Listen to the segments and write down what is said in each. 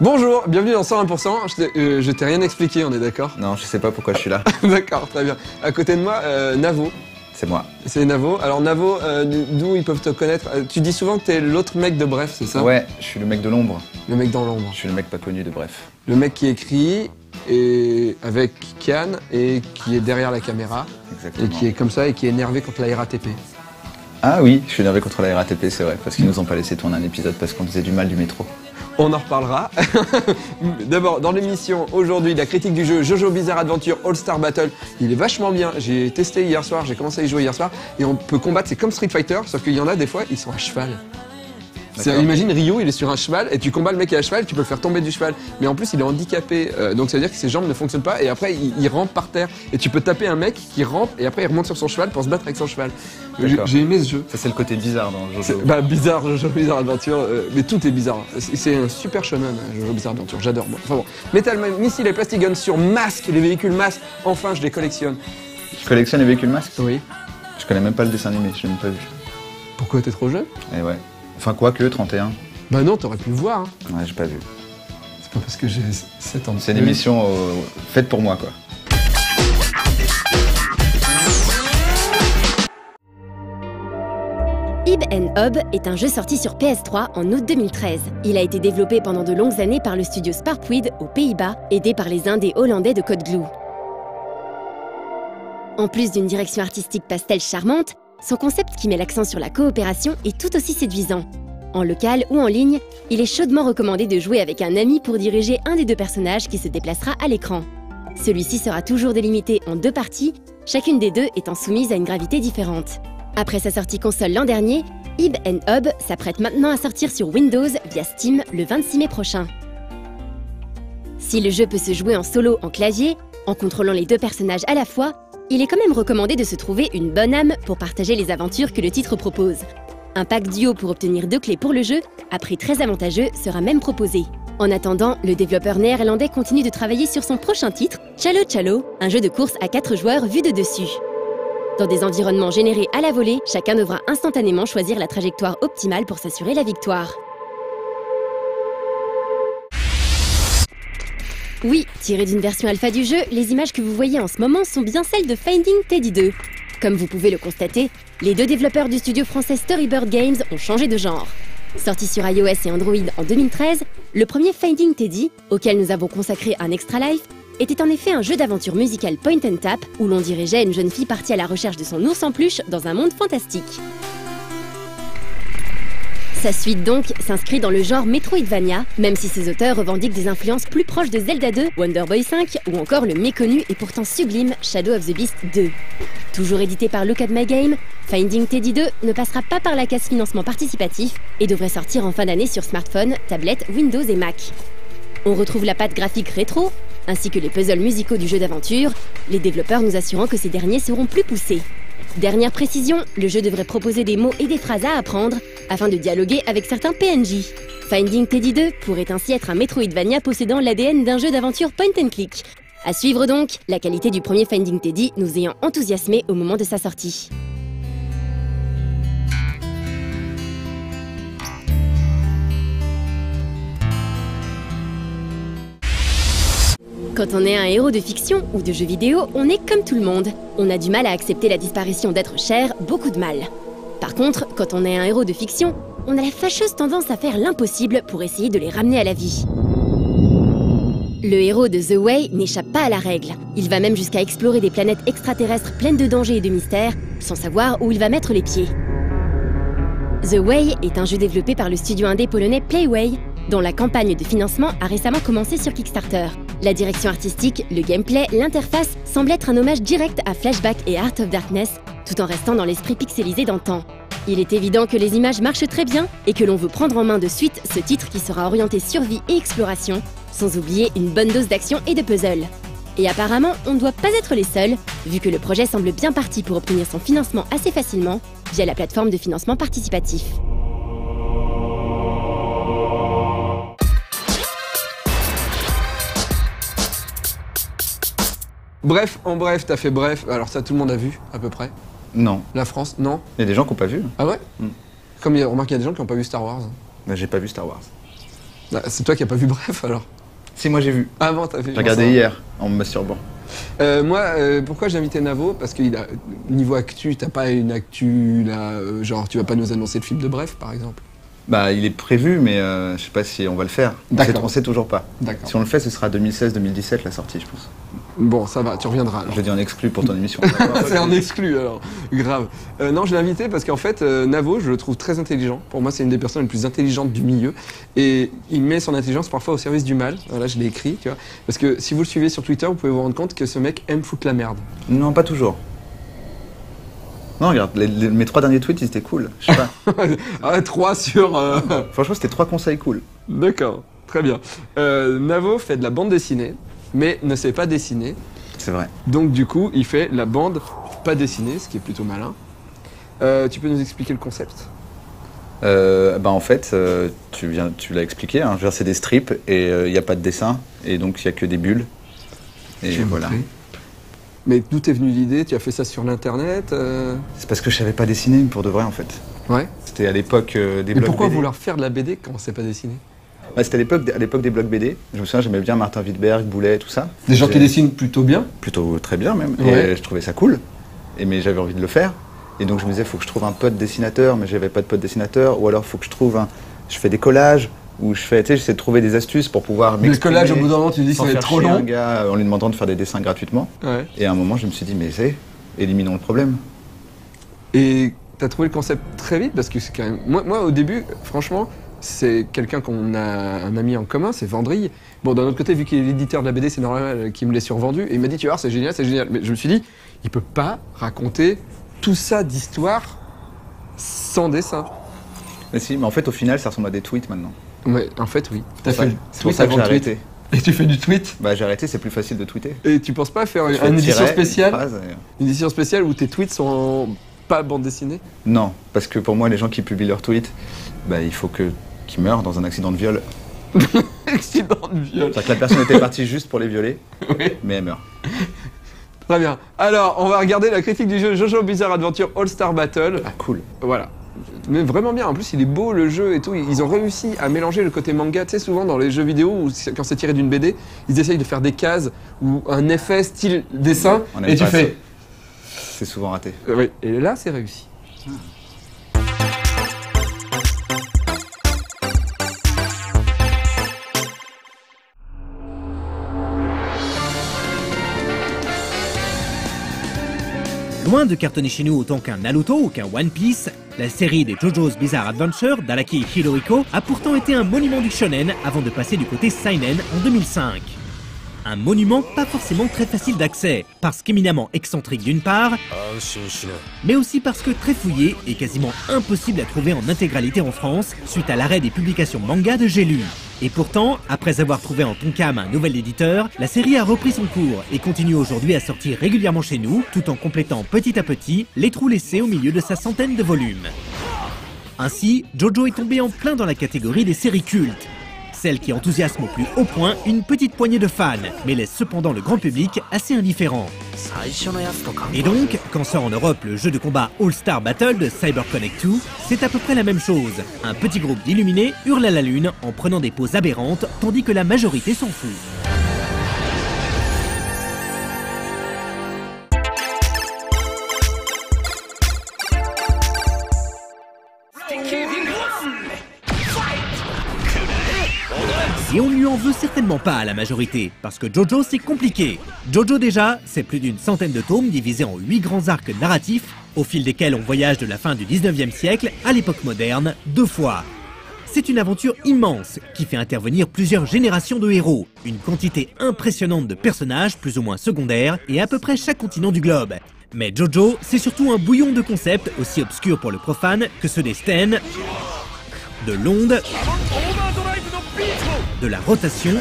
Bonjour, bienvenue dans 101%. Je t'ai rien expliqué, on est d'accord? Non, je sais pas pourquoi je suis là. D'accord, très bien. À côté de moi, Navo. C'est moi. C'est Navo. Alors Navo, d'où ils peuvent te connaître? Tu dis souvent que t'es l'autre mec de Bref, c'est ça? Ouais, je suis le mec de l'ombre. Le mec dans l'ombre. Je suis le mec pas connu de Bref. Le mec qui écrit et avec Kian et qui est derrière la caméra. Exactement. Et qui est comme ça et qui est énervé contre la RATP. Ah oui, je suis énervé contre la RATP, c'est vrai, parce qu'ils nous ont pas laissé tourner un épisode parce qu'on faisait du mal du métro. On en reparlera. D'abord, dans l'émission, aujourd'hui, la critique du jeu Jojo Bizarre Adventure All-Star Battle. Il est vachement bien. J'ai testé hier soir, j'ai commencé à y jouer hier soir. Et on peut combattre, c'est comme Street Fighter, sauf qu'il y en a des fois, ils sont à cheval. Imagine Ryu, il est sur un cheval et tu combats le mec qui est à cheval, tu peux le faire tomber du cheval. Mais en plus, il est handicapé, donc ça veut dire que ses jambes ne fonctionnent pas et après, il rampe par terre. Et tu peux taper un mec qui rampe et après, il remonte sur son cheval pour se battre avec son cheval. J'ai aimé ce jeu. Ça, c'est le côté bizarre dans Jojo. Bizarre, Jojo Bizarre Adventure, mais tout est bizarre. C'est un super shonen, Jojo Bizarre Adventure, j'adore moi. Enfin bon, Metal Missile et Plastic Gun sur masque, les véhicules masques, enfin, je les collectionne. Tu collectionnes les véhicules masques? Oui. Je connais même pas le dessin animé, je l'ai même pas vu. Pourquoi t'es trop jeune? Eh ouais. Enfin, quoi que, 31. Bah non, t'aurais pu le voir. Hein. Ouais, j'ai pas vu. C'est pas parce que j'ai 7 ans. C'est une émission faite pour moi, quoi. Ib & Hob est un jeu sorti sur PS3 en août 2013. Il a été développé pendant de longues années par le studio Sparkweed aux Pays-Bas, aidé par les indés hollandais de Code Glue. En plus d'une direction artistique pastel charmante, son concept qui met l'accent sur la coopération est tout aussi séduisant. En local ou en ligne, il est chaudement recommandé de jouer avec un ami pour diriger un des deux personnages qui se déplacera à l'écran. Celui-ci sera toujours délimité en 2 parties, chacune des 2 étant soumise à une gravité différente. Après sa sortie console l'an dernier, Ib & Hob s'apprête maintenant à sortir sur Windows via Steam le 26 mai prochain. Si le jeu peut se jouer en solo en clavier, en contrôlant les 2 personnages à la fois, il est quand même recommandé de se trouver une bonne âme pour partager les aventures que le titre propose. Un pack duo pour obtenir 2 clés pour le jeu, à prix très avantageux, sera même proposé. En attendant, le développeur néerlandais continue de travailler sur son prochain titre, Chalo Chalo, un jeu de course à 4 joueurs vu de dessus. Dans des environnements générés à la volée, chacun devra instantanément choisir la trajectoire optimale pour s'assurer la victoire. Oui, tirées d'une version alpha du jeu, les images que vous voyez en ce moment sont bien celles de Finding Teddy 2. Comme vous pouvez le constater, les 2 développeurs du studio français Storybird Games ont changé de genre. Sorti sur iOS et Android en 2013, le premier Finding Teddy, auquel nous avons consacré un extra life, était en effet un jeu d'aventure musicale point and tap où l'on dirigeait une jeune fille partie à la recherche de son ours en peluche dans un monde fantastique. Sa suite donc s'inscrit dans le genre Metroidvania, même si ses auteurs revendiquent des influences plus proches de Zelda 2, Wonder Boy 5 ou encore le méconnu et pourtant sublime Shadow of the Beast 2. Toujours édité par Look at My Game, Finding Teddy 2 ne passera pas par la case financement participatif et devrait sortir en fin d'année sur smartphone, tablette, Windows et Mac. On retrouve la patte graphique rétro, ainsi que les puzzles musicaux du jeu d'aventure, les développeurs nous assurant que ces derniers seront plus poussés. Dernière précision, le jeu devrait proposer des mots et des phrases à apprendre afin de dialoguer avec certains PNJ. Finding Teddy 2 pourrait ainsi être un Metroidvania possédant l'ADN d'un jeu d'aventure point and click. À suivre donc, la qualité du premier Finding Teddy nous ayant enthousiasmés au moment de sa sortie. Quand on est un héros de fiction ou de jeu vidéo, on est comme tout le monde. On a du mal à accepter la disparition d'êtres chers, beaucoup de mal. Par contre, quand on est un héros de fiction, on a la fâcheuse tendance à faire l'impossible pour essayer de les ramener à la vie. Le héros de The Way n'échappe pas à la règle. Il va même jusqu'à explorer des planètes extraterrestres pleines de dangers et de mystères, sans savoir où il va mettre les pieds. The Way est un jeu développé par le studio indé polonais Playway, dont la campagne de financement a récemment commencé sur Kickstarter. La direction artistique, le gameplay, l'interface semblent être un hommage direct à Flashback et Heart of Darkness, tout en restant dans l'esprit pixelisé d'antan. Il est évident que les images marchent très bien et que l'on veut prendre en main de suite ce titre qui sera orienté survie et exploration, sans oublier une bonne dose d'action et de puzzle. Et apparemment, on ne doit pas être les seuls, vu que le projet semble bien parti pour obtenir son financement assez facilement via la plateforme de financement participatif. Bref, en bref, t'as fait bref. Alors ça, tout le monde a vu, à peu près. Non. La France, non. Il y a des gens qui n'ont pas vu. Ah ouais? Comme remarque, il y a des gens qui n'ont pas vu Star Wars. Bah, j'ai pas vu Star Wars. Ah, c'est toi qui as pas vu Bref alors? Si, moi j'ai vu. Ah bon, t'as vu? J'ai regardé hier, en me masturbant. Moi, pourquoi j'ai invité Navo? Parce que niveau actu, t'as pas une actu là, genre tu vas pas nous annoncer le film de Bref par exemple? Bah, il est prévu, mais je sais pas si on va le faire. On sait toujours pas. D'accord. Si on le fait, ce sera 2016-2017 la sortie, je pense. Bon, ça va, tu reviendras alors. Je le dis en exclu pour ton émission. C'est un exclu alors, grave. Non, je l'ai invité parce qu'en fait, Navo, je le trouve très intelligent. Pour moi, c'est une des personnes les plus intelligentes du milieu. Et il met son intelligence parfois au service du mal. Voilà, je l'ai écrit, tu vois. Parce que si vous le suivez sur Twitter, vous pouvez vous rendre compte que ce mec aime foutre la merde. Non, pas toujours. Non, regarde, mes 3 derniers tweets, ils étaient cool. Je sais pas. Ah, 3 sur... Franchement, c'était 3 conseils cool. D'accord, très bien. Navo fait de la bande dessinée, mais ne sait pas dessiner. C'est vrai. Donc du coup, il fait la bande pas dessinée, ce qui est plutôt malin. Tu peux nous expliquer le concept? En fait, tu l'as expliqué, hein, c'est des strips et il n'y a pas de dessin, et donc il n'y a que des bulles. Et voilà. Mais d'où t'es venue l'idée? Tu as fait ça sur l'internet? C'est parce que je savais pas dessiner pour de vrai en fait. Ouais. C'était à l'époque des Mais blogs pourquoi BD. vouloir faire de la BD quand on sait pas dessiner? Ouais, c'était à l'époque des blogs BD. Je me souviens, j'aimais bien Martin Wittberg, Boulet, tout ça. Des gens qui dessinent plutôt bien? Plutôt très bien même. Ouais. Et je trouvais ça cool. Mais j'avais envie de le faire. Et donc je me disais, il faut que je trouve un pote dessinateur, mais j'avais pas de pote dessinateur. Ou alors il faut que je trouve je fais des collages, ou j'essaie de trouver des astuces pour pouvoir Des m'exprimer. collages, au bout d'un moment, tu dis sans ça va être faire trop chier long. un gars en lui demandant de faire des dessins gratuitement. Ouais. Et à un moment, je me suis dit, mais éliminons le problème. Et t'as trouvé le concept très vite parce que c'est quand même... Moi, au début, franchement, c'est quelqu'un qu'on a un ami en commun, c'est Vendrille. Bon, d'un autre côté, vu qu'il est l'éditeur de la BD, c'est normal qu'il me l'ait survendu. Et il m'a dit, tu vois, c'est génial, c'est génial. Mais je me suis dit, il peut pas raconter tout ça d'histoire sans dessin. Mais si, mais en fait, au final, ça ressemble à des tweets maintenant. Ouais, en fait, oui. T'as fait le C'est pour tweet ça que avant j'ai le tweet. arrêté. Et tu fais du tweet. Bah, j'ai arrêté, c'est plus facile de tweeter. Et tu penses pas faire Je fais une édition tiret, spéciale une phrase, Une édition spéciale où tes tweets sont pas bande dessinée? Non, parce que pour moi, les gens qui publient leurs tweets, bah, il faut qu'ils meurent dans un accident de viol. Accident de viol. C'est-à-dire que la personne était partie juste pour les violer, Oui. mais elle meurt. Très bien. Alors, on va regarder la critique du jeu JoJo Bizarre Adventure All-Star Battle. Ah, cool. Voilà. Mais vraiment bien. En plus, il est beau le jeu et tout. Ils ont réussi à mélanger le côté manga. Tu sais, souvent dans les jeux vidéo, quand c'est tiré d'une BD, ils essayent de faire des cases ou un effet style dessin. On aime Et tu pas fais. C'est souvent raté. Oui. Et là, c'est réussi. Loin de cartonner chez nous autant qu'un Naruto ou qu'un One Piece, la série des JoJo's Bizarre Adventure d'Araki Hirohiko a pourtant été un monument du shonen avant de passer du côté seinen en 2005. Un monument pas forcément très facile d'accès, parce qu'éminemment excentrique d'une part, mais aussi parce que très fouillé et quasiment impossible à trouver en intégralité en France suite à l'arrêt des publications manga de J'ai lu. Et pourtant, après avoir trouvé en Tonkam un nouvel éditeur, la série a repris son cours et continue aujourd'hui à sortir régulièrement chez nous, tout en complétant petit à petit les trous laissés au milieu de sa centaine de volumes. Ainsi, JoJo est tombé en plein dans la catégorie des séries cultes. Celle qui enthousiasme au plus haut point une petite poignée de fans, mais laisse cependant le grand public assez indifférent. Et donc, quand sort en Europe le jeu de combat All-Star Battle de CyberConnect 2, c'est à peu près la même chose. Un petit groupe d'illuminés hurle à la lune en prenant des poses aberrantes, tandis que la majorité s'en fout. Et on ne lui en veut certainement pas à la majorité, parce que JoJo c'est compliqué. JoJo déjà, c'est plus d'une centaine de tomes divisés en 8 grands arcs narratifs, au fil desquels on voyage de la fin du 19e siècle à l'époque moderne, 2 fois. C'est une aventure immense, qui fait intervenir plusieurs générations de héros, une quantité impressionnante de personnages plus ou moins secondaires, et à peu près chaque continent du globe. Mais JoJo, c'est surtout un bouillon de concepts aussi obscurs pour le profane que ceux des Sten, de l'onde, de la rotation,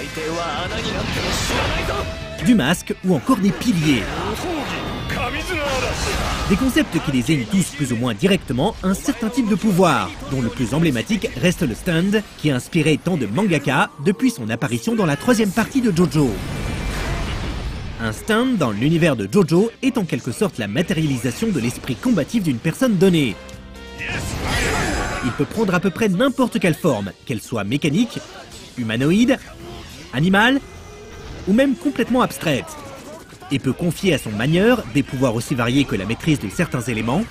du masque ou encore des piliers. Des concepts qui désignent tous plus ou moins directement un certain type de pouvoir, dont le plus emblématique reste le stand, qui a inspiré tant de mangaka depuis son apparition dans la 3e partie de JoJo. Un stand dans l'univers de JoJo est en quelque sorte la matérialisation de l'esprit combatif d'une personne donnée. Il peut prendre à peu près n'importe quelle forme, qu'elle soit mécanique, humanoïde, animale ou même complètement abstraite, et peut confier à son manieur des pouvoirs aussi variés que la maîtrise de certains éléments,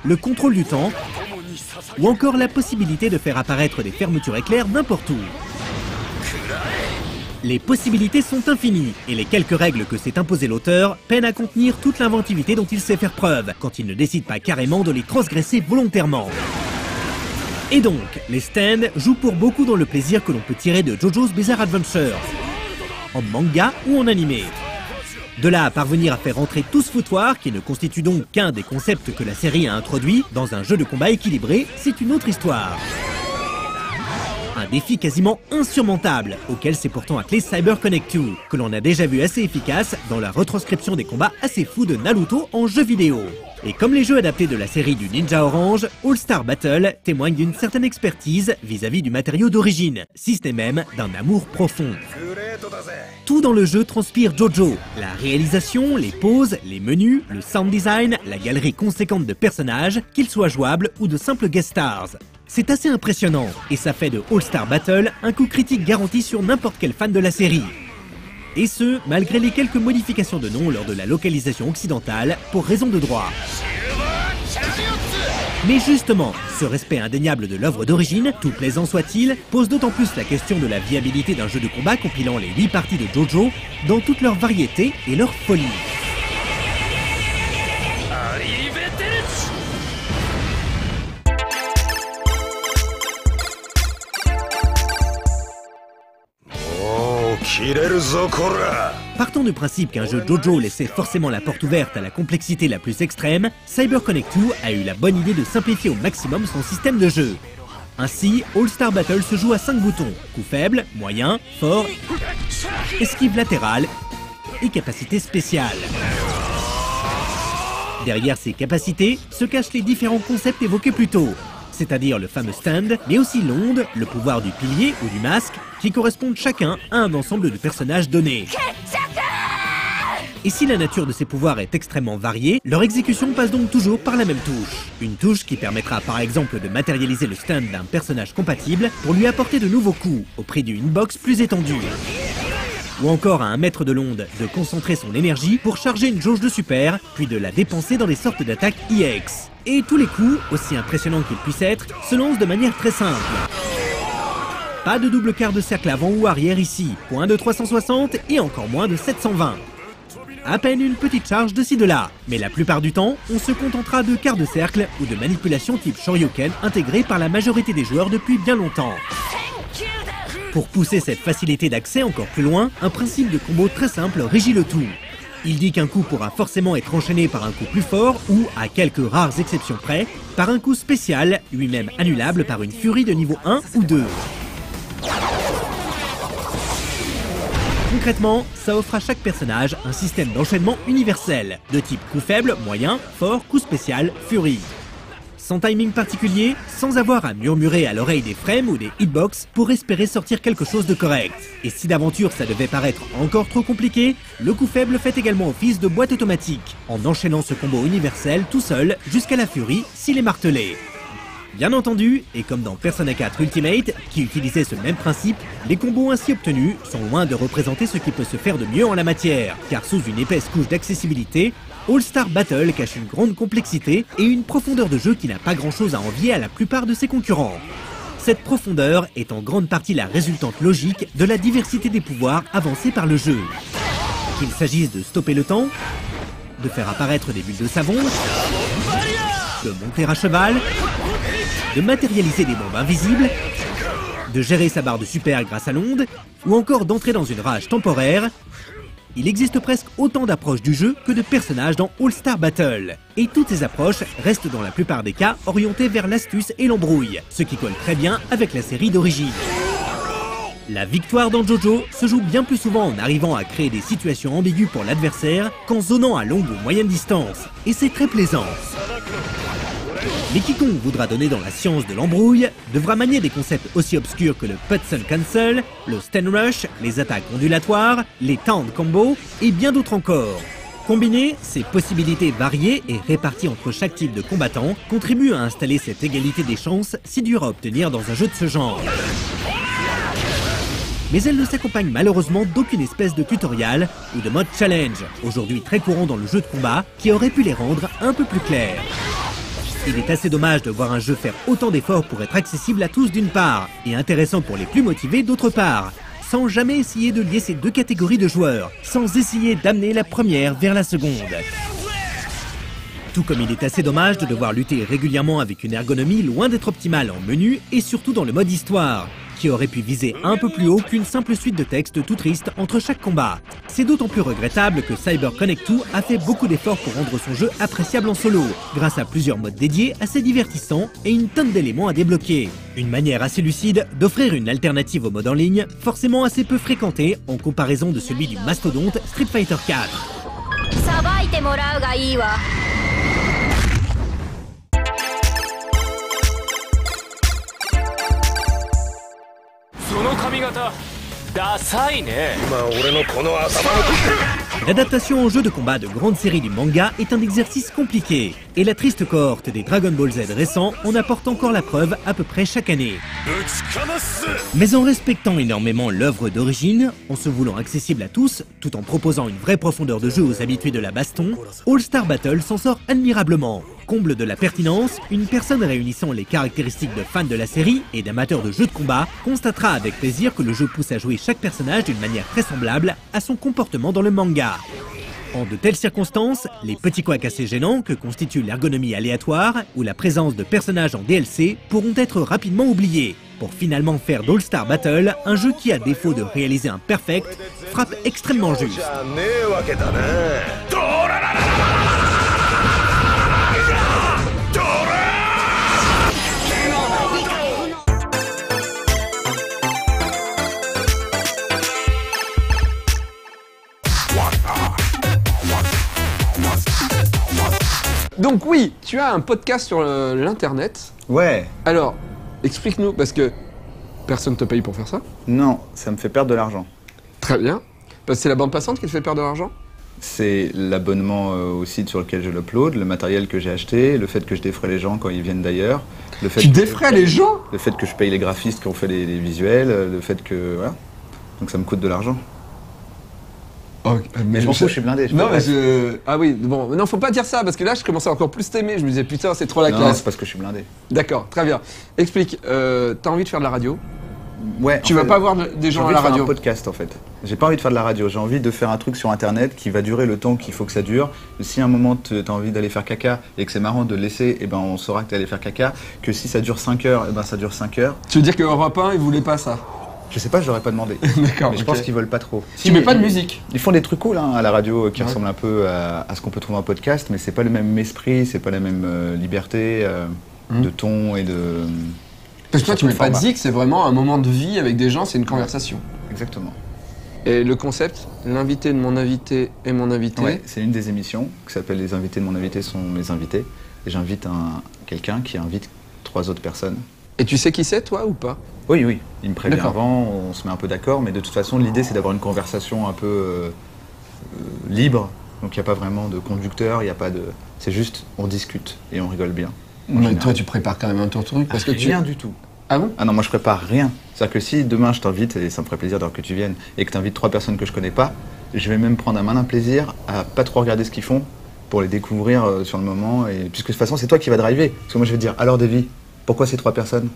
le contrôle du temps, ou encore la possibilité de faire apparaître des fermetures éclairs n'importe où. Les possibilités sont infinies, et les quelques règles que s'est imposé l'auteur peinent à contenir toute l'inventivité dont il sait faire preuve, quand il ne décide pas carrément de les transgresser volontairement. Et donc, les stands jouent pour beaucoup dans le plaisir que l'on peut tirer de JoJo's Bizarre Adventure, en manga ou en animé. De là à parvenir à faire entrer tout ce foutoir, qui ne constitue donc qu'un des concepts que la série a introduit, dans un jeu de combat équilibré, c'est une autre histoire. Un défi quasiment insurmontable, auquel s'est pourtant attelé CyberConnect 2, que l'on a déjà vu assez efficace dans la retranscription des combats assez fous de Naruto en jeu vidéo. Et comme les jeux adaptés de la série du Ninja Orange, All Star Battle témoigne d'une certaine expertise vis-à-vis du matériau d'origine, si ce n'est même d'un amour profond. Tout dans le jeu transpire JoJo. La réalisation, les poses, les menus, le sound design, la galerie conséquente de personnages, qu'ils soient jouables ou de simples guest stars. C'est assez impressionnant, et ça fait de All Star Battle un coup critique garanti sur n'importe quel fan de la série. Et ce, malgré les quelques modifications de nom lors de la localisation occidentale, pour raison de droit. Mais justement, ce respect indéniable de l'œuvre d'origine, tout plaisant soit-il, pose d'autant plus la question de la viabilité d'un jeu de combat compilant les 8 parties de JoJo dans toute leur variété et leur folie. Partant du principe qu'un jeu JoJo laissait forcément la porte ouverte à la complexité la plus extrême, CyberConnect 2 a eu la bonne idée de simplifier au maximum son système de jeu. Ainsi, All Star Battle se joue à 5 boutons: coup faible, moyen, fort, esquive latérale et capacité spéciale. Derrière ces capacités se cachent les différents concepts évoqués plus tôt, c'est-à-dire le fameux stand, mais aussi l'onde, le pouvoir du pilier ou du masque, qui correspondent chacun à un ensemble de personnages donnés. Et si la nature de ces pouvoirs est extrêmement variée, leur exécution passe donc toujours par la même touche. Une touche qui permettra par exemple de matérialiser le stand d'un personnage compatible pour lui apporter de nouveaux coups, au prix d'une hitbox plus étendue. Ou encore à un maître de l'onde de concentrer son énergie pour charger une jauge de super, puis de la dépenser dans des sortes d'attaques EX. Et tous les coups, aussi impressionnants qu'ils puissent être, se lancent de manière très simple. Pas de double quart de cercle avant ou arrière ici, point de 360 et encore moins de 720. À peine une petite charge de ci de là, mais la plupart du temps, on se contentera de quarts de cercle ou de manipulations type Shoryuken intégrées par la majorité des joueurs depuis bien longtemps. Pour pousser cette facilité d'accès encore plus loin, un principe de combo très simple régit le tout. Il dit qu'un coup pourra forcément être enchaîné par un coup plus fort ou, à quelques rares exceptions près, par un coup spécial, lui-même annulable par une furie de niveau 1 ou 2. Concrètement, ça offre à chaque personnage un système d'enchaînement universel, de type coup faible, moyen, fort, coup spécial, furie. Sans timing particulier, sans avoir à murmurer à l'oreille des frames ou des hitbox pour espérer sortir quelque chose de correct. Et si d'aventure ça devait paraître encore trop compliqué, le coup faible fait également office de boîte automatique, en enchaînant ce combo universel tout seul jusqu'à la furie s'il est martelé. Bien entendu, et comme dans Persona 4 Ultimate, qui utilisait ce même principe, les combos ainsi obtenus sont loin de représenter ce qui peut se faire de mieux en la matière, car sous une épaisse couche d'accessibilité, All Star Battle cache une grande complexité et une profondeur de jeu qui n'a pas grand-chose à envier à la plupart de ses concurrents. Cette profondeur est en grande partie la résultante logique de la diversité des pouvoirs avancés par le jeu. Qu'il s'agisse de stopper le temps, de faire apparaître des bulles de savon, de monter à cheval, de matérialiser des bombes invisibles, de gérer sa barre de super grâce à l'onde, ou encore d'entrer dans une rage temporaire, il existe presque autant d'approches du jeu que de personnages dans All Star Battle. Et toutes ces approches restent dans la plupart des cas orientées vers l'astuce et l'embrouille, ce qui colle très bien avec la série d'origine. La victoire dans JoJo se joue bien plus souvent en arrivant à créer des situations ambiguës pour l'adversaire qu'en zonant à longue ou moyenne distance, et c'est très plaisant. Mais quiconque voudra donner dans la science de l'embrouille devra manier des concepts aussi obscurs que le Putson Cancel, le Stand Rush, les attaques ondulatoires, les Taunt Combos et bien d'autres encore. Combiner ces possibilités variées et réparties entre chaque type de combattant contribue à installer cette égalité des chances si dure à obtenir dans un jeu de ce genre. mais elle ne s'accompagne malheureusement d'aucune espèce de tutoriel ou de mode challenge, aujourd'hui très courant dans le jeu de combat, qui aurait pu les rendre un peu plus clairs. Il est assez dommage de voir un jeu faire autant d'efforts pour être accessible à tous d'une part, et intéressant pour les plus motivés d'autre part, sans jamais essayer de lier ces deux catégories de joueurs, sans essayer d'amener la première vers la seconde. Tout comme il est assez dommage de devoir lutter régulièrement avec une ergonomie loin d'être optimale en menu et surtout dans le mode histoire, qui aurait pu viser un peu plus haut qu'une simple suite de textes tout tristes entre chaque combat. C'est d'autant plus regrettable que CyberConnect 2 a fait beaucoup d'efforts pour rendre son jeu appréciable en solo, grâce à plusieurs modes dédiés assez divertissants et une tonne d'éléments à débloquer. Une manière assez lucide d'offrir une alternative au mode en ligne, forcément assez peu fréquenté en comparaison de celui du mastodonte Street Fighter 4. L'adaptation en jeu de combat de grandes séries du manga est un exercice compliqué, et la triste cohorte des Dragon Ball Z récents en apporte encore la preuve à peu près chaque année. Mais en respectant énormément l'œuvre d'origine, en se voulant accessible à tous, tout en proposant une vraie profondeur de jeu aux habitués de la baston, All Star Battle s'en sort admirablement. Comble de la pertinence, une personne réunissant les caractéristiques de fan de la série et d'amateurs de jeux de combat constatera avec plaisir que le jeu pousse à jouer chaque personnage d'une manière très semblable à son comportement dans le manga. En de telles circonstances, les petits couacs assez gênants que constitue l'ergonomie aléatoire ou la présence de personnages en DLC pourront être rapidement oubliés, pour finalement faire d'All Star Battle un jeu qui, à défaut de réaliser un perfect, frappe extrêmement juste. Donc oui, tu as un podcast sur l'internet. Ouais. Alors, explique-nous, parce que personne te paye pour faire ça. Non, ça me fait perdre de l'argent. Très bien. Parce que c'est la bande passante qui te fait perdre de l'argent. C'est l'abonnement au site sur lequel je l'upload, le matériel que j'ai acheté, le fait que je défraie les gens quand ils viennent d'ailleurs. Tu défrais les gens ? Le fait que je paye les graphistes qui ont fait les visuels, le fait que... Voilà. Donc ça me coûte de l'argent. Oh, Mais je m'en fous, je suis blindé. Non, mais Ah oui, bon, non, faut pas dire ça, parce que là, je commençais à encore plus t'aimer. Je me disais, putain, c'est trop la classe. Non, c'est parce que je suis blindé. D'accord, très bien. Explique, t'as envie de faire de la radio ? Ouais. Tu vas pas voir des gens à la radio ? J'ai envie de faire un podcast, en fait. J'ai pas envie de faire de la radio. J'ai envie de faire un truc sur Internet qui va durer le temps qu'il faut que ça dure. Si à un moment, t'as envie d'aller faire caca et que c'est marrant de le laisser, eh ben, on saura que t'es allé faire caca. Que si ça dure 5 heures, eh ben, ça dure 5 heures. Tu veux dire que Europe 1, ils voulaient pas ça ? Je sais pas, je l'aurais pas demandé. D'accord. Mais je pense qu'ils veulent pas trop. Tu mets pas de musique ? Ils font des trucs cool à la radio qui ressemblent un peu à ce qu'on peut trouver en podcast, mais c'est pas le même esprit, c'est pas la même liberté de ton et de. Parce que toi, tu mets pas de zik, c'est vraiment un moment de vie avec des gens, c'est une conversation. Exactement. Et le concept, l'invité de mon invité et mon invité. Ouais, c'est une des émissions qui s'appelle Les invités de mon invité sont mes invités. Et j'invite quelqu'un qui invite 3 autres personnes. Et tu sais qui c'est, toi, ou pas ? Oui, oui. Il me prévient avant, on se met un peu d'accord, mais de toute façon, l'idée, c'est d'avoir une conversation un peu libre. Donc, il n'y a pas vraiment de conducteur, il n'y a pas de... C'est juste, on discute et on rigole bien. Mais toi, tu prépares quand même un truc parce que rien du tout. Ah bon ? Ah non, moi, je prépare rien. C'est-à-dire que si demain, je t'invite, et ça me ferait plaisir d'ailleurs que tu viennes, et que tu invites 3 personnes que je connais pas, je vais même prendre un malin plaisir à pas trop regarder ce qu'ils font pour les découvrir sur le moment. Et... Puisque de toute façon, c'est toi qui vas driver. Parce que moi, je vais te dire, alors, Davy, pourquoi ces 3 personnes ?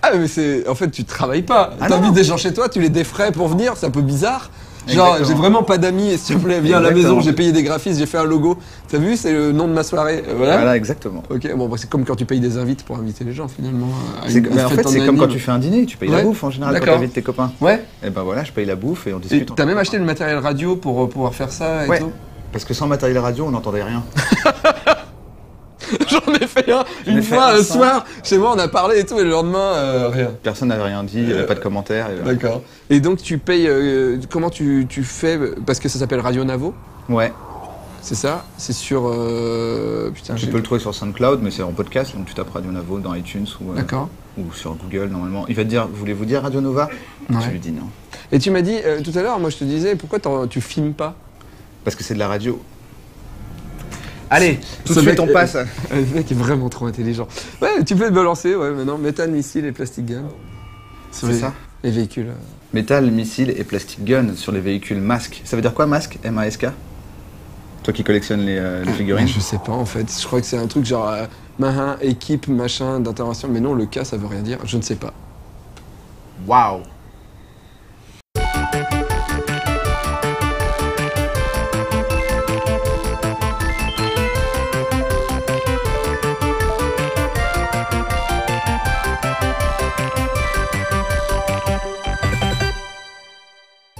Ah mais c'est... En fait, tu travailles pas. Ah T'invites des gens chez toi, tu les défrais pour venir, c'est un peu bizarre. Genre, Exactement. j'ai vraiment pas d'amis, s'il te plaît, viens à la maison, j'ai payé des graphistes, j'ai fait un logo. T'as vu, c'est le nom de ma soirée. Voilà, exactement. Ok, bon, bah, c'est comme quand tu payes des invites pour inviter les gens, finalement. Mais en fait, c'est comme quand tu fais un dîner, tu payes la bouffe en général quand t'invites tes copains. Ouais. Et ben voilà, je paye la bouffe et on discute. Et t'as même acheté le matériel radio pour pouvoir faire ça et tout ? Parce que sans matériel radio, on n'entendait rien. J'en ai fait un une fois un soir, chez moi on a parlé et tout, et le lendemain, rien. Personne n'avait rien dit, il n'y avait pas de commentaires. D'accord. Et donc tu payes, comment tu fais, parce que ça s'appelle Radio Navo ? Ouais. C'est ça ? C'est sur... putain, tu peux le trouver sur SoundCloud, mais c'est en podcast, donc tu tapes Radio Navo dans iTunes ou sur Google normalement. Il va te dire, voulez-vous dire Radio Nova ? Ouais. Tu lui dis non. Et tu m'as dit, tout à l'heure, moi je te disais, pourquoi tu filmes pas ? Parce que c'est de la radio. Allez, tout de Ce suite mec, on passe. Le mec est vraiment trop intelligent. Ouais, tu peux te balancer, ouais, maintenant, méthane, missile et plastic gun. C'est ça ? les véhicules. Métal, missile et plastic gun sur les véhicules masques. Ça veut dire quoi masque? M-A-S-K? Toi qui collectionnes les figurines? Je sais pas en fait, je crois que c'est un truc genre équipe, machin, d'intervention, mais non, le K ça veut rien dire, je ne sais pas. Waouh!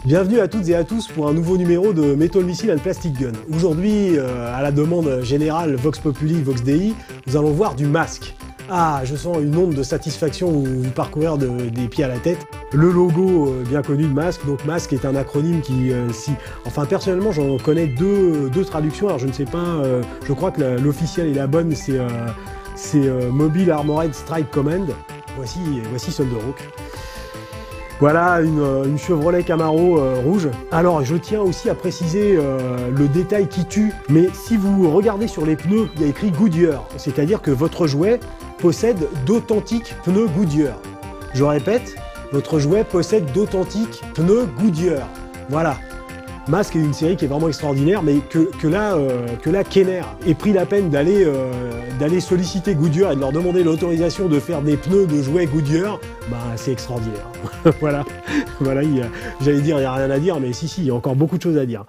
Bienvenue à toutes et à tous pour un nouveau numéro de Metal Missile and Plastic Gun. Aujourd'hui, à la demande générale Vox Populi, Vox Dei, nous allons voir du masque. Ah, je sens une onde de satisfaction vous parcourir des pieds à la tête. Le logo bien connu de masque, donc masque est un acronyme qui, enfin personnellement j'en connais deux traductions, alors je ne sais pas, je crois que l'officielle et la bonne c'est Mobile Armored Strike Command. Voici Thunderhawk. Voilà une Chevrolet Camaro rouge. Alors je tiens aussi à préciser le détail qui tue, mais si vous regardez sur les pneus, il y a écrit Goodyear, c'est-à-dire que votre jouet possède d'authentiques pneus Goodyear. Je répète, votre jouet possède d'authentiques pneus Goodyear. Voilà. Masque est une série qui est vraiment extraordinaire, mais que là Kenner ait pris la peine d'aller solliciter Goodyear et de leur demander l'autorisation de faire des pneus de jouets Goodyear, bah c'est extraordinaire. Voilà, j'allais dire il n'y a rien à dire, mais si, il y a encore beaucoup de choses à dire.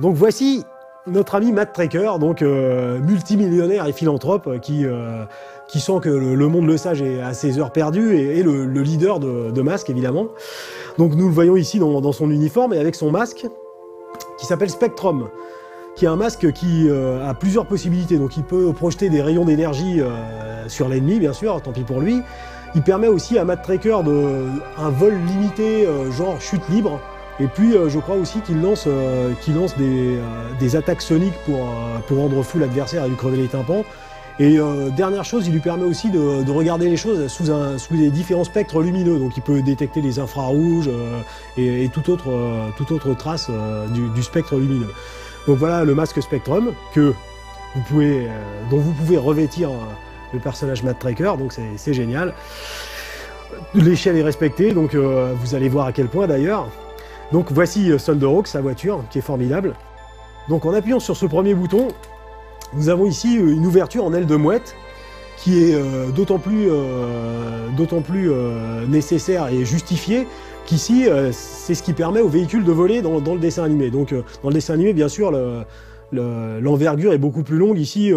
Donc voici notre ami Matt Traker, donc multimillionnaire et philanthrope qui sent que le monde le sage est à ses heures perdues et le leader de masque évidemment. Donc nous le voyons ici dans son uniforme et avec son masque qui s'appelle Spectrum, qui est un masque qui a plusieurs possibilités. Donc il peut projeter des rayons d'énergie sur l'ennemi, bien sûr, tant pis pour lui. Il permet aussi à Matt Traker un vol limité, genre chute libre. Et puis je crois aussi qu'il lance des attaques soniques pour rendre fou l'adversaire et lui crever les tympans. Et dernière chose, il lui permet aussi de regarder les choses sous les différents spectres lumineux. Donc il peut détecter les infrarouges et toute autre trace du spectre lumineux. Donc voilà le masque Spectrum dont vous pouvez revêtir le personnage Matt Traker, donc c'est génial. L'échelle est respectée, donc vous allez voir à quel point d'ailleurs. Donc voici Thunderhawk, sa voiture, qui est formidable. Donc en appuyant sur ce premier bouton, nous avons ici une ouverture en aile de mouette qui est d'autant plus nécessaire et justifiée qu'ici c'est ce qui permet au véhicule de voler dans le dessin animé. Donc dans le dessin animé, bien sûr, l'envergure est beaucoup plus longue. Ici,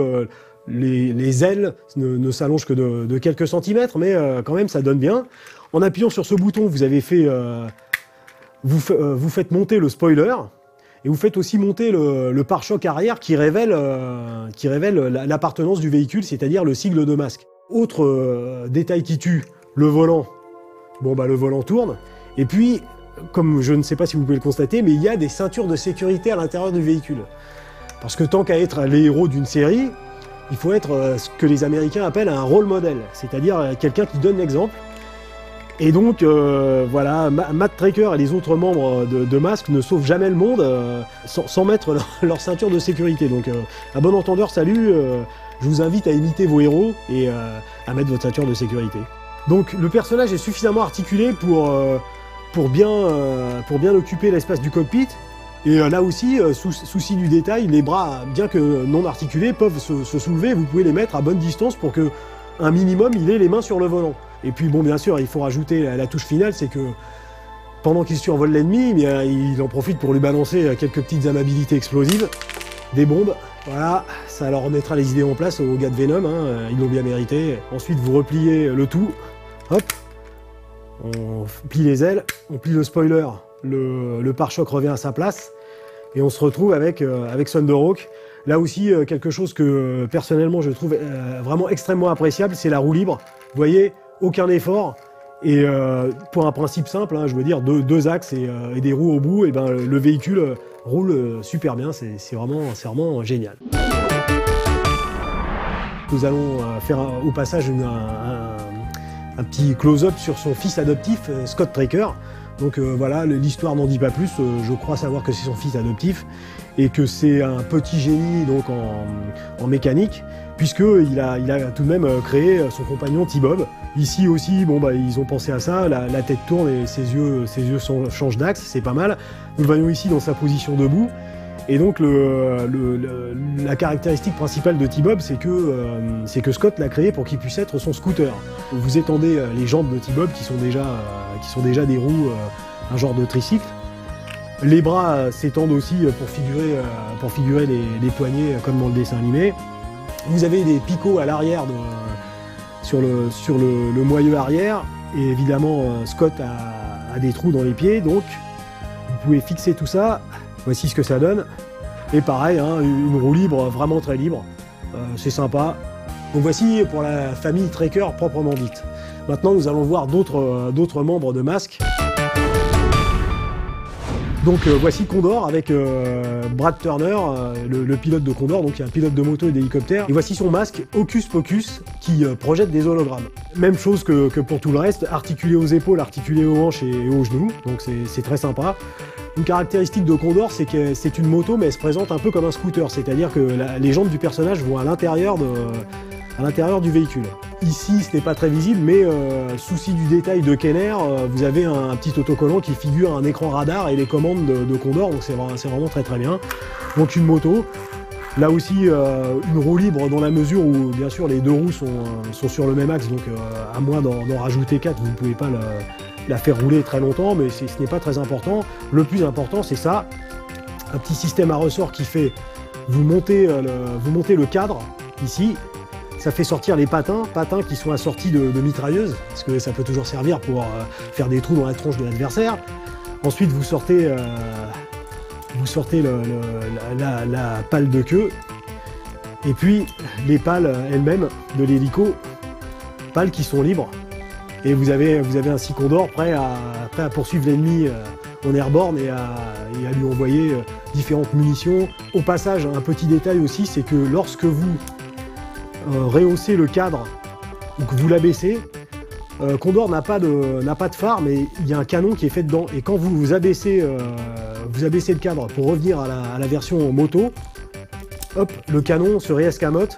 les ailes ne s'allongent que de quelques centimètres, mais quand même ça donne bien. En appuyant sur ce bouton, vous faites monter le spoiler. Et vous faites aussi monter le pare-choc arrière qui révèle l'appartenance du véhicule, c'est-à-dire le sigle de masque. Autre détail qui tue, le volant. Bon bah le volant tourne. Et puis, comme je ne sais pas si vous pouvez le constater, mais il y a des ceintures de sécurité à l'intérieur du véhicule. Parce que tant qu'à être les héros d'une série, il faut être ce que les Américains appellent un role model, c'est-à-dire quelqu'un qui donne l'exemple. Et donc, voilà, Matt Traker et les autres membres de Masque ne sauvent jamais le monde sans mettre leur ceinture de sécurité. Donc, à bon entendeur, salut, je vous invite à imiter vos héros et à mettre votre ceinture de sécurité. Donc, le personnage est suffisamment articulé pour bien occuper l'espace du cockpit. Et là aussi, souci du détail, les bras, bien que non articulés, peuvent se soulever. Vous pouvez les mettre à bonne distance pour que, un minimum, il ait les mains sur le volant. Et puis bon, bien sûr, il faut rajouter la touche finale, c'est que pendant qu'il survole l'ennemi, il en profite pour lui balancer quelques petites amabilités explosives, des bombes. Voilà, ça leur remettra les idées en place aux gars de Venom, hein, ils l'ont bien mérité. Ensuite, vous repliez le tout, hop, on plie les ailes, on plie le spoiler, le pare-choc revient à sa place, et on se retrouve avec Thunderhawk. Là aussi, quelque chose que personnellement je trouve vraiment extrêmement appréciable, c'est la roue libre. Vous voyez, aucun effort, et pour un principe simple, hein, je veux dire deux axes et des roues au bout, et ben le véhicule roule super bien, c'est vraiment génial. Nous allons faire au passage un petit close-up sur son fils adoptif, Scott Traker. Donc voilà, l'histoire n'en dit pas plus, je crois savoir que c'est son fils adoptif et que c'est un petit génie donc en mécanique puisqu'il a tout de même créé son compagnon T-Bob. Ici aussi, bon, bah, ils ont pensé à ça, la tête tourne et ses yeux changent d'axe, c'est pas mal. Nous le voyons ici dans sa position debout. Et donc la caractéristique principale de T-Bob, c'est que Scott l'a créé pour qu'il puisse être son scooter. Vous étendez les jambes de T-Bob qui sont déjà des roues, un genre de tricycle. Les bras s'étendent aussi pour figurer les poignets comme dans le dessin animé. Vous avez des picots à l'arrière sur le moyeu arrière. Et évidemment, Scott a des trous dans les pieds, donc vous pouvez fixer tout ça. Voici ce que ça donne. Et pareil, hein, une roue libre, vraiment très libre. C'est sympa. Donc voici pour la famille Trekker proprement dite. Maintenant, nous allons voir d'autres membres de Mask. Donc voici Condor avec Brad Turner, le pilote de Condor, donc il y a un pilote de moto et d'hélicoptère. Et voici son masque Hocus Pocus qui projette des hologrammes. Même chose que pour tout le reste, articulé aux épaules, articulé aux hanches et aux genoux, donc c'est très sympa. Une caractéristique de Condor, c'est que c'est une moto, mais elle se présente un peu comme un scooter, c'est-à-dire que les jambes du personnage vont à l'intérieur du véhicule. Ici, ce n'est pas très visible, mais souci du détail de Kenner, vous avez un petit autocollant qui figure un écran radar et les commandes de Condor, donc c'est vraiment très très bien. Donc une moto, là aussi une roue libre dans la mesure où bien sûr les deux roues sont sur le même axe, donc à moins d'en rajouter 4, vous ne pouvez pas la faire rouler très longtemps, mais ce n'est pas très important. Le plus important, c'est ça, un petit système à ressort qui fait, vous montez le cadre ici. Ça fait sortir les patins qui sont assortis de mitrailleuses, parce que ça peut toujours servir pour faire des trous dans la tronche de l'adversaire. Ensuite, vous sortez la pale de queue, et puis les pales elles-mêmes de l'hélico, pales qui sont libres. Et vous avez ainsi Condor prêt à poursuivre l'ennemi en airborne et à lui envoyer différentes munitions. Au passage, un petit détail aussi, c'est que lorsque vous rehaussez le cadre ou que vous l'abaissez, Condor n'a pas de phare, mais il y a un canon qui est fait dedans. Et quand vous abaissez le cadre pour revenir à la version moto, hop, le canon se réescamote.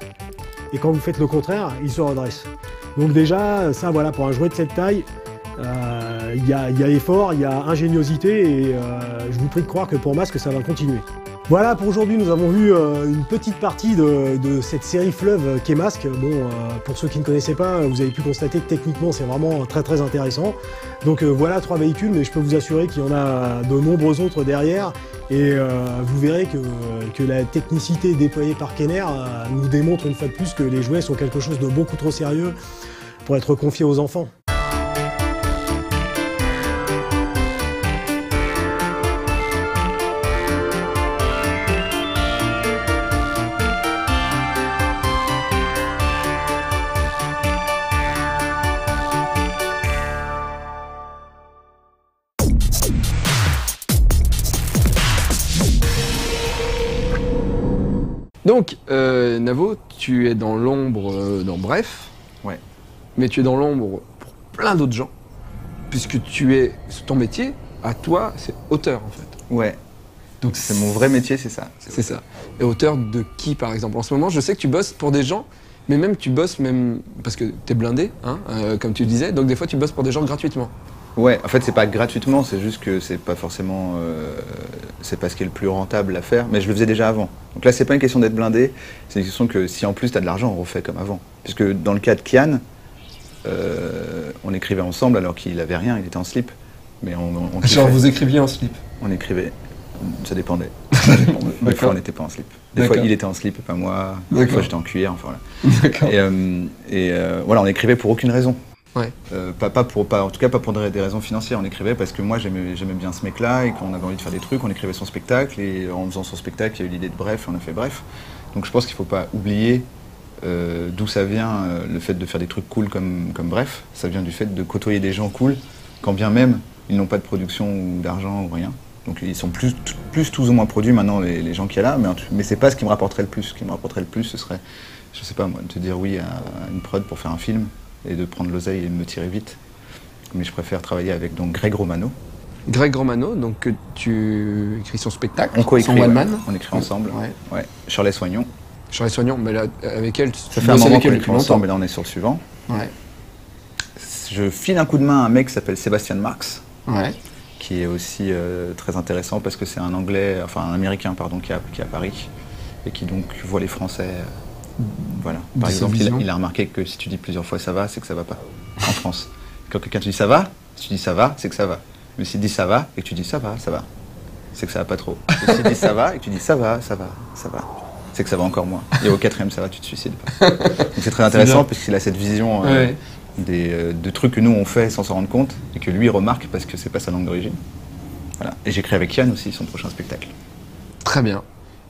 Et quand vous faites le contraire, il se redresse. Donc déjà, ça voilà, pour un jouet de cette taille, il y a effort, il y a ingéniosité, et je vous prie de croire que pour Mask, ça va continuer. Voilà, pour aujourd'hui, nous avons vu une petite partie de cette série fleuve qu'est Mask. Bon, pour ceux qui ne connaissaient pas, vous avez pu constater que techniquement, c'est vraiment très très intéressant. Donc voilà 3 véhicules, mais je peux vous assurer qu'il y en a de nombreux autres derrière. Et vous verrez que la technicité déployée par Kenner nous démontre une fois de plus que les jouets sont quelque chose de beaucoup trop sérieux pour être confiés aux enfants. Donc, Navo, tu es dans l'ombre dans Bref. Ouais. Mais tu es dans l'ombre pour plein d'autres gens, puisque ton métier, à toi, c'est auteur en fait. Ouais. Donc c'est mon vrai métier, c'est ça. C'est ça. Et auteur de qui, par exemple? En ce moment, je sais que tu bosses pour des gens, mais même tu bosses parce que t'es blindé, hein, comme tu disais, donc des fois tu bosses pour des gens gratuitement. Ouais, en fait c'est pas gratuitement, c'est juste que c'est pas forcément, c'est pas ce qui est le plus rentable à faire, mais je le faisais déjà avant. Donc là c'est pas une question d'être blindé, c'est une question que si en plus t'as de l'argent, on refait comme avant. Puisque dans le cas de Kian, on écrivait ensemble alors qu'il avait rien, il était en slip. Mais on Genre vous écriviez en slip? On écrivait, ça dépendait. Des fois on n'était pas en slip. Des D'accord. fois il était en slip et pas moi, des fois j'étais en cuir, enfin voilà. D'accord. Et voilà, on écrivait pour aucune raison. Ouais. En tout cas pas pour des raisons financières, on écrivait parce que moi j'aimais bien ce mec-là et qu'on avait envie de faire des trucs, on écrivait son spectacle et en faisant son spectacle il y a eu l'idée de Bref et on a fait Bref. Donc je pense qu'il ne faut pas oublier d'où ça vient le fait de faire des trucs cool comme Bref. Ça vient du fait de côtoyer des gens cool, quand bien même ils n'ont pas de production ou d'argent ou rien. Donc ils sont plus tous ou moins produits maintenant les gens qu'il y a là, mais c'est pas ce qui me rapporterait le plus. Ce qui me rapporterait le plus ce serait, je sais pas moi, de te dire oui à une prod pour faire un film et de prendre l'oseille et de me tirer vite. Mais je préfère travailler avec donc Greg Romano. Greg Romano, donc que tu écris son spectacle, On coécrit, son one man. On écrit ensemble. Ouais. Ouais. Shirley Soignon. Charlie Soignon, mais là, avec elle, Ça fait un moment qu'on est plus ensemble, mais là on est sur le suivant. Ouais. Je file un coup de main à un mec qui s'appelle Sebastian Marx, Ouais. qui est aussi très intéressant parce que c'est un Anglais, enfin un Américain pardon, qui est à Paris et qui donc voit les Français. Voilà. Par De exemple, sa vision. il a remarqué que si tu dis plusieurs fois ça va, c'est que ça va pas en France. Quand quelqu'un te dit ça va, si tu dis ça va, c'est que ça va. Mais s'il dit ça va et que tu dis ça va, c'est que ça va pas trop. Et s'il dit ça va et que tu dis ça va, c'est que ça va encore moins. Et au 4e ça va, tu te suicides pas. Donc c'est très intéressant parce qu'il a cette vision Ouais. de trucs que nous on fait sans s'en rendre compte et que lui remarque parce que c'est pas sa langue d'origine. Voilà. Et j'écris avec Yann aussi son prochain spectacle. Très bien.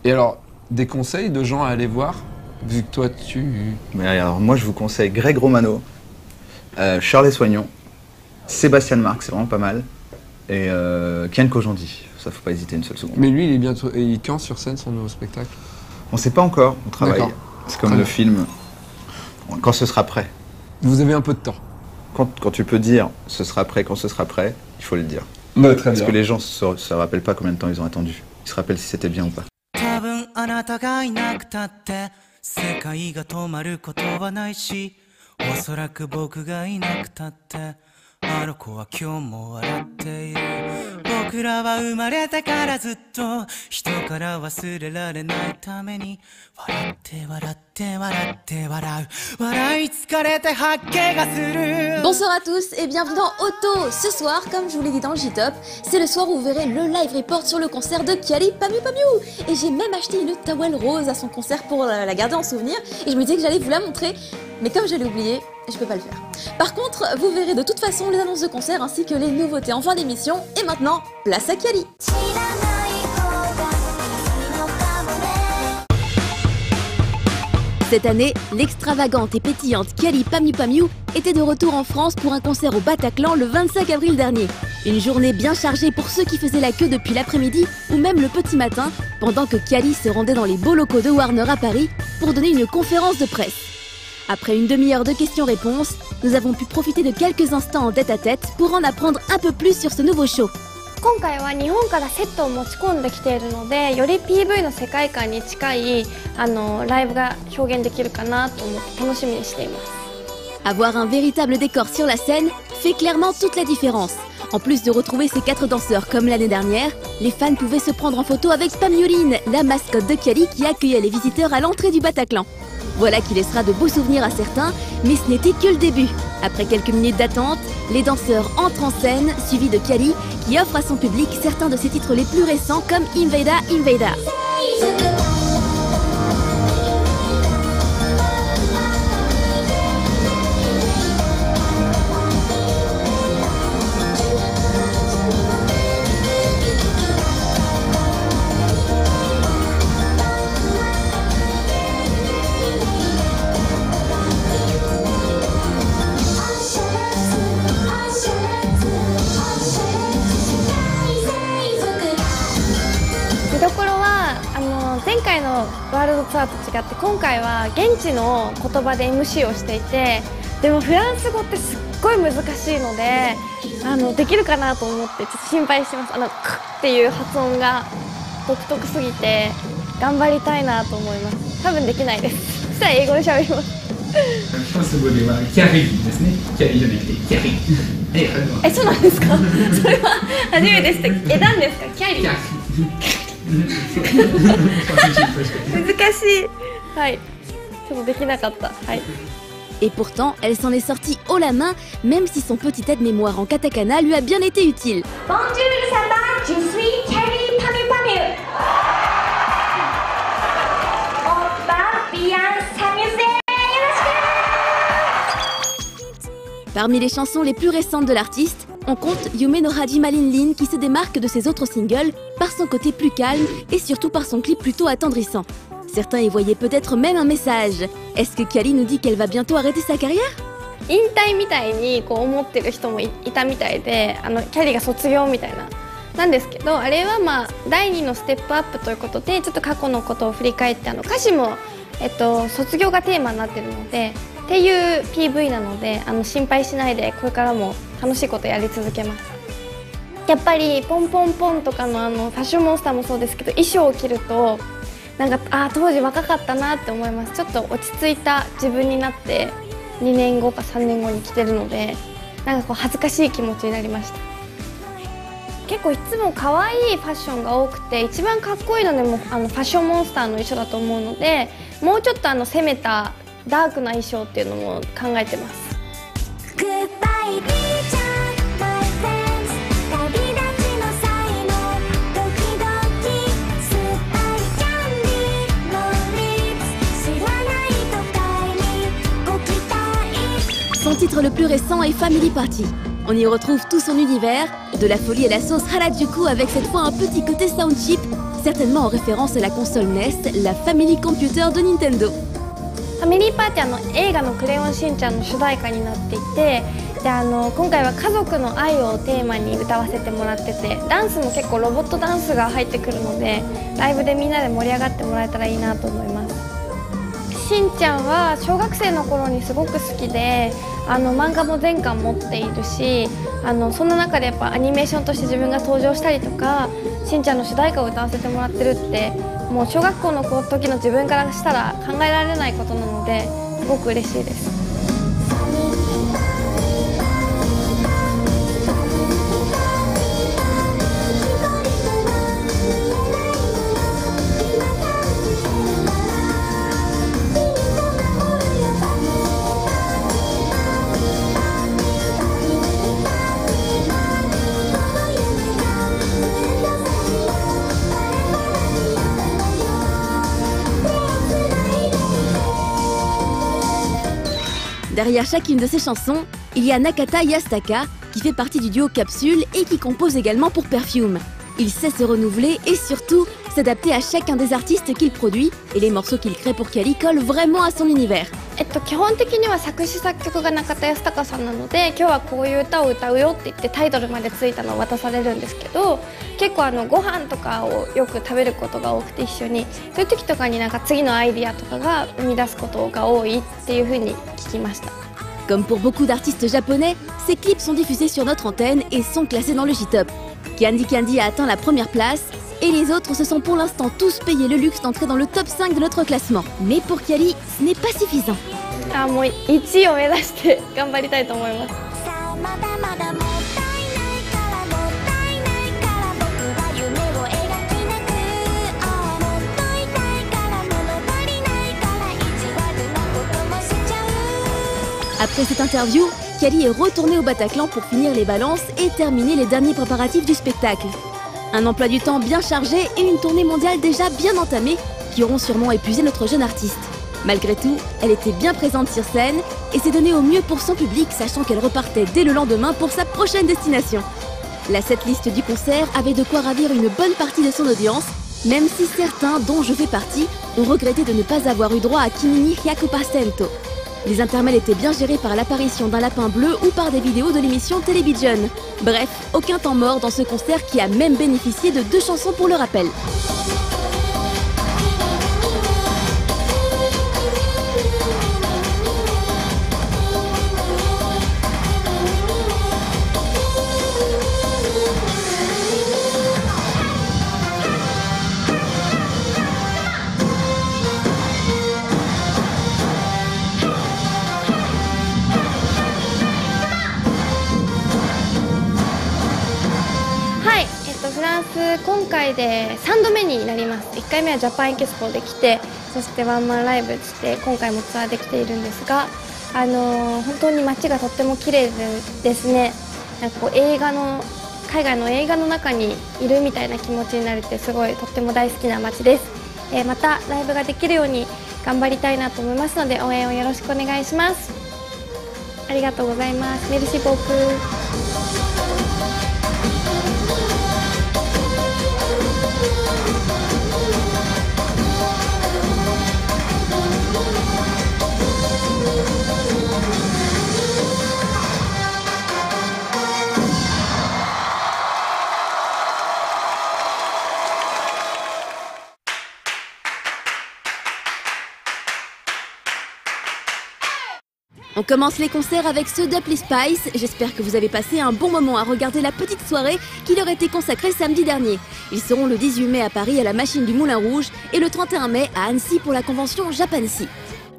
Et alors, des conseils de gens à aller voir, vu que toi tu... Mais alors moi je vous conseille Greg Romano, Charles Soignon, Sébastien Marx, c'est vraiment pas mal, et Kian Kojandi, ça faut pas hésiter une seule seconde. Mais lui, il est bientôt... Il quand sur scène son nouveau spectacle? On sait pas encore, on travaille. D'accord. C'est comme Très le bien. film, quand ce sera prêt. Vous avez un peu de temps. Quand tu peux dire ce sera prêt quand ce sera prêt, il faut le dire. Bah, très Parce que les gens se rappellent pas combien de temps ils ont attendu. Ils se rappellent si c'était bien ou pas. 多分あなたがいなくたって世界が止まることはないしおそらく僕がいなくたってあの子は今日も笑っている僕らは生まれてからずっと人から忘れられないために笑って笑って笑って笑う笑い疲れて吐き気がする Bonsoir à tous et bienvenue dans Auto. Ce soir, comme je vous l'ai dit dans le J-Top, c'est le soir où vous verrez le live report sur le concert de Kyary Pamyu Pamyu. Et j'ai même acheté une towel rose à son concert pour la garder en souvenir. Et je me disais que j'allais vous la montrer, mais comme je l'ai oublié, je peux pas le faire. Par contre, vous verrez de toute façon les annonces de concert ainsi que les nouveautés en fin d'émission. Et maintenant, place à Kyary. Cette année, l'extravagante et pétillante Kyary Pamyu Pamyu était de retour en France pour un concert au Bataclan le 25 avril dernier. Une journée bien chargée pour ceux qui faisaient la queue depuis l'après-midi ou même le petit matin, pendant que Kyary se rendait dans les beaux locaux de Warner à Paris pour donner une conférence de presse. Après une demi-heure de questions-réponses, nous avons pu profiter de quelques instants en tête-à-tête pour en apprendre un peu plus sur ce nouveau show. 今回は日本からセットを持ち込んできているのでより PV の世界観に近いライブが表現できるかなと思って楽しみにしています Avoir un véritable décor sur la scène fait clairement toute la différence. En plus de retrouver ces 4 danseurs comme l'année dernière, les fans pouvaient se prendre en photo avec Pamyuline, la mascotte de Kyary qui accueillait les visiteurs à l'entrée du Bataclan. Voilà qui laissera de beaux souvenirs à certains, mais ce n'était que le début. Après quelques minutes d'attente, les danseurs entrent en scène, suivis de Kyary, qui offre à son public certains de ses titres les plus récents comme Invada Invada.前回のワールドツアーと違って今回は現地の言葉で MC をしていてでもフランス語ってすっごい難しいのでできるかなと思ってちょっと心配してますクっていう発音が独特すぎて頑張りたいなと思います多分できないですそしたら英語で喋りますフランス語ではキャリーですねキャリーじゃなくてキャリーそうなんですかそれは初めてして何ですかキャリー難しいはいちょっとできなかったはい Et pourtant, elle s'en est sortie haut la main, même si son petit aide-mémoire en katakana lui a bien été utile. Bonjour, ça va? Je suis Kyary Pamyu Pamyu. On va bien s'amuser. Parmi les chansons les plus récentes de l'artiste, on compte Yume no Hajima Lin Lin qui se démarque de ses autres singles par son côté plus calme et surtout par son clip plutôt attendrissant. Certains y voyaient peut-être même un message. Est-ce que Kyary nous dit qu'elle va bientôt arrêter sa carrière? 引退みたいに思ってる人もいたみたいでキャリーが卒業みたいななんですけどあれはまあ第2のステップアップということでちょっと過去のことを振り返って歌詞も、卒業がテーマになってるのでっていう PV なので心配しないでこれからも楽しいことやり続けます。やっぱりポンポンポンとかのファッションモンスターもそうですけど衣装を着るとなんか当時若かったなって思います。ちょっと落ち着いた自分になって2年後か3年後に来てるので、なんかこう恥ずかしい気持ちになりました。結構いつも可愛いファッションが多くて、一番かっこいいのでもファッションモンスターの衣装だと思うので、もうちょっと攻めたダークな衣装っていうのも考えてます。Son titre le plus récent est Family Party. On y retrouve tout son univers, de la folie à la sauce Harajuku avec cette fois un petit côté sound chip, certainement en référence à la console NES, la Family Computer de Nintendo. ファミリーパーティーは映画のクレヨンしんちゃんの主題歌になっていて、で今回は家族の愛をテーマに歌わせてもらってて、ダンスも結構ロボットダンスが入ってくるので、ライブでみんなで盛り上がってもらえたらいいなと思います。しんちゃんは小学生の頃にすごく好きで、漫画も全巻持っているし、そんな中でやっぱアニメーションとして自分が登場したりとか、しんちゃんの主題歌を歌わせてもらってるって、もう小学校の時の自分からしたら考えられないことなので、すごく嬉しいです。Derrière chacune de ces chansons, il y a Nakata Yasutaka qui fait partie du duo Capsule et qui compose également pour Perfume. Il sait se renouveler et surtout s'adapter à chacun des artistes qu'il produit, et les morceaux qu'il crée pour Kali collent vraiment à son univers. 基本的には作詞作曲が中田泰孝さんなので、今日はこういう歌を歌うよって言ってタイトルまでついたのを渡されるんですけど、結構ご飯とかをよく食べることが多くて一緒に、そういう時とかになんか次のアイディアとかが生み出すことが多いっていうふうに聞きました。 Comme pour beaucoup d'artistes japonais, ces clips sont diffusés sur notre antenne et sont classés dans le J-Top. Candy Candy a atteint la première place et les autres se sont pour l'instant tous payés le luxe d'entrer dans le top 5 de notre classement. Mais pour Kali, ce n'est pas suffisant. もう1位を目指して頑張りたいと思います。Après cette interview, Kali est retournée au Bataclan pour finir les balances et terminer les derniers préparatifs du spectacle. Un emploi du temps bien chargé et une tournée mondiale déjà bien entamée qui auront sûrement épuisé notre jeune artiste. Malgré tout, elle était bien présente sur scène et s'est donnée au mieux pour son public, sachant qu'elle repartait dès le lendemain pour sa prochaine destination. La setlist du concert avait de quoi ravir une bonne partie de son audience, même si certains, dont je fais partie, ont regretté de ne pas avoir eu droit à Kimi ni 100%. Les intermèdes étaient bien gérés par l'apparition d'un lapin bleu ou par des vidéos de l'émission Television. Bref, aucun temps mort dans ce concert qui a même bénéficié de 2 chansons pour le rappel.フランス今回で3度目になります。1回目はジャパンエキスポで来て、そしてワンマンライブして今回もツアーできているんですが、本当に街がとっても綺麗ですね。なんかこう海外の映画の中にいるみたいな気持ちになれて、すごいとっても大好きな街です。またライブができるように頑張りたいなと思いますので、応援をよろしくお願いします。ありがとうございます。メルシーボーク。On commence les concerts avec ceux d'Upley Spice. J'espère que vous avez passé un bon moment à regarder la petite soirée qui leur était consacrée samedi dernier. Ils seront le 18 mai à Paris à la Machine du Moulin Rouge et le 31 mai à Annecy pour la convention Japancy.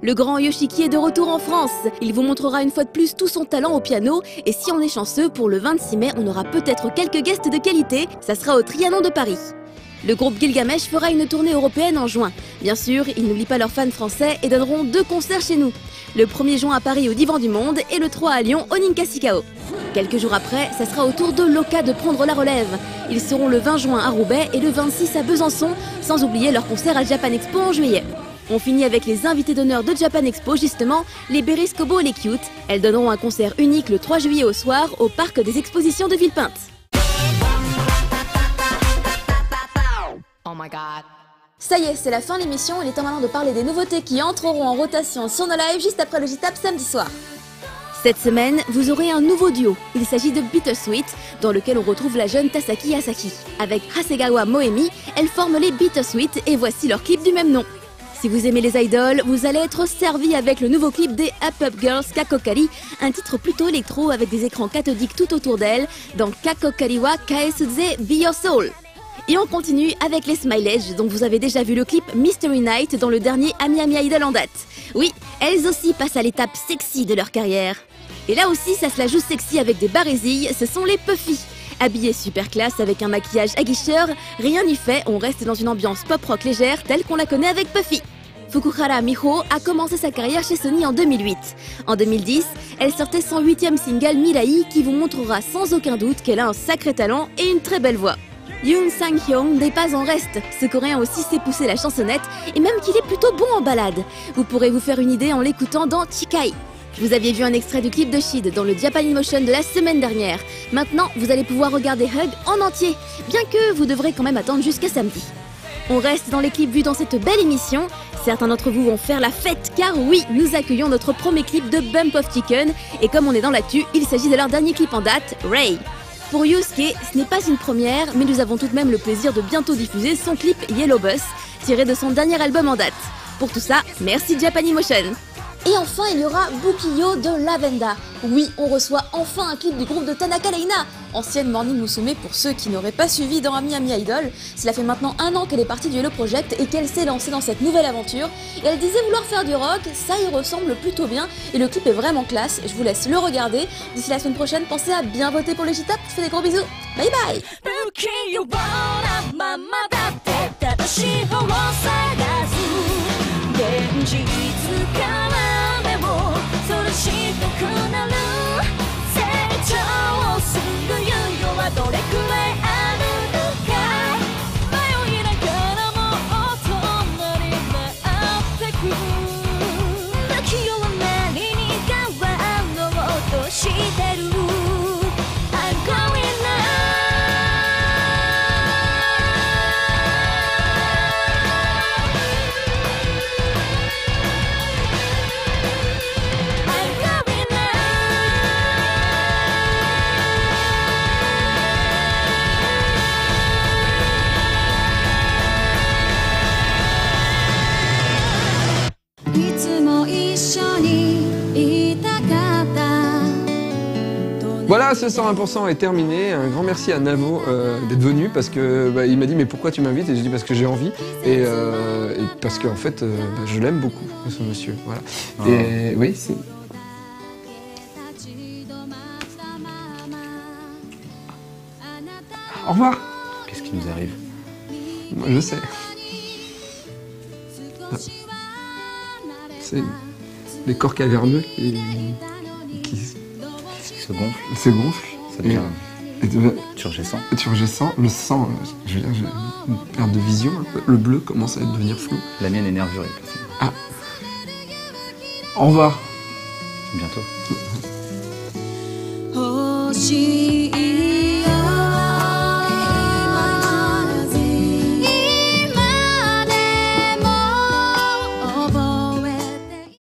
Le grand Yoshiki est de retour en France. Il vous montrera une fois de plus tout son talent au piano et si on est chanceux, pour le 26 mai, on aura peut-être quelques guests de qualité. Ça sera au Trianon de Paris. Le groupe Gilgamesh fera une tournée européenne en juin. Bien sûr, ils n'oublient pas leurs fans français et donneront 2 concerts chez nous. Le 1er juin à Paris au Divan du Monde et le 3 à Lyon au Ninkasi-Kao. Quelques jours après, ça sera au tour de Loka de prendre la relève. Ils seront le 20 juin à Roubaix et le 26 à Besançon, sans oublier leur concert à Japan Expo en juillet. On finit avec les invités d'honneur de Japan Expo, justement, les Berries Kobo et les Cute. Elles donneront un concert unique le 3 juillet au soir au parc des expositions de Villepinte. Oh my god. Ça y est, c'est la fin de l'émission, il est temps maintenant de parler des nouveautés qui entreront en rotation sur nos lives juste après le J-Tap samedi soir. Cette semaine, vous aurez un nouveau duo. Il s'agit de Bittersweet, dans lequel on retrouve la jeune Tasaki Asaki. Avec Hasegawa Moemi, elles forment les Bittersweet et voici leur clip du même nom. Si vous aimez les idoles, vous allez être servi avec le nouveau clip des Up Up Girls Kakokari, un titre plutôt électro avec des écrans cathodiques tout autour d'elles, dans Kakokari wa Kaesuze Be Your Soul. Et on continue avec les Smiley, dont vous avez déjà vu le clip Mystery Night dans le dernier Ami Ami Idol en date. Oui, elles aussi passent à l'étape sexy de leur carrière. Et là aussi, ça se la joue sexy avec des barésilles, ce sont les Puffy. Habillées super classe avec un maquillage aguicheur, rien n'y fait, on reste dans une ambiance pop-rock légère telle qu'on la connaît avec Puffy. Fukuhara Miho a commencé sa carrière chez Sony en 2008. En 2010, elle sortait son 8e single Mirai qui vous montrera sans aucun doute qu'elle a un sacré talent et une très belle voix. Yoon Sang-hyun n'est pas en reste, ce coréen aussi sait pousser la chansonnette et même qu'il est plutôt bon en ballade. Vous pourrez vous faire une idée en l'écoutant dans Chikai. Vous aviez vu un extrait du clip de Shid dans le Japanimotion de la semaine dernière. Maintenant, vous allez pouvoir regarder Hug en entier, bien que vous devrez quand même attendre jusqu'à samedi. On reste dans les clips vus dans cette belle émission. Certains d'entre vous vont faire la fête, car oui, nous accueillons notre premier clip de Bump of Chicken. Et comme on est dans l'actu, il s'agit de leur dernier clip en date, Ray. Pour Yusuke, ce n'est pas une première, mais nous avons tout de même le plaisir de bientôt diffuser son clip Yellow Bus, tiré de son dernier album en date. Pour tout ça, merci Japanimotion. Et enfin, il y aura Bukiyo de Lavenda. Oui, on reçoit enfin un clip du groupe de Tanaka Leina, ancienne Morning Musume pour ceux qui n'auraient pas suivi dans Ami Ami Idol. Cela fait maintenant 1 an qu'elle est partie du Hello Project et qu'elle s'est lancée dans cette nouvelle aventure. Et elle disait vouloir faire du rock, ça y ressemble plutôt bien et le clip est vraiment classe. Je vous laisse le regarder. D'ici la semaine prochaine, pensez à bien voter pour les J-Tap. Je fais des gros bisous. Bye bye. Voilà, ce 101% est terminé. Un grand merci à Navo d'être venu parce que il m'a dit mais pourquoi tu m'invites et j'ai dit parce que j'ai envie et parce qu'en fait je l'aime beaucoup ce monsieur. Voilà. Oh. Et oui, c'est. Au revoir. Qu'est-ce qui nous arrive? Moi je sais. C'est les corps caverneux qui se gonfle. Se gonfle. Ça devient turgescent. Turgescent. Le sang, je veux dire, j'ai une perte de vision. Le bleu commence à devenir flou. La mienne est nervurée. Ah. Au revoir. Bientôt.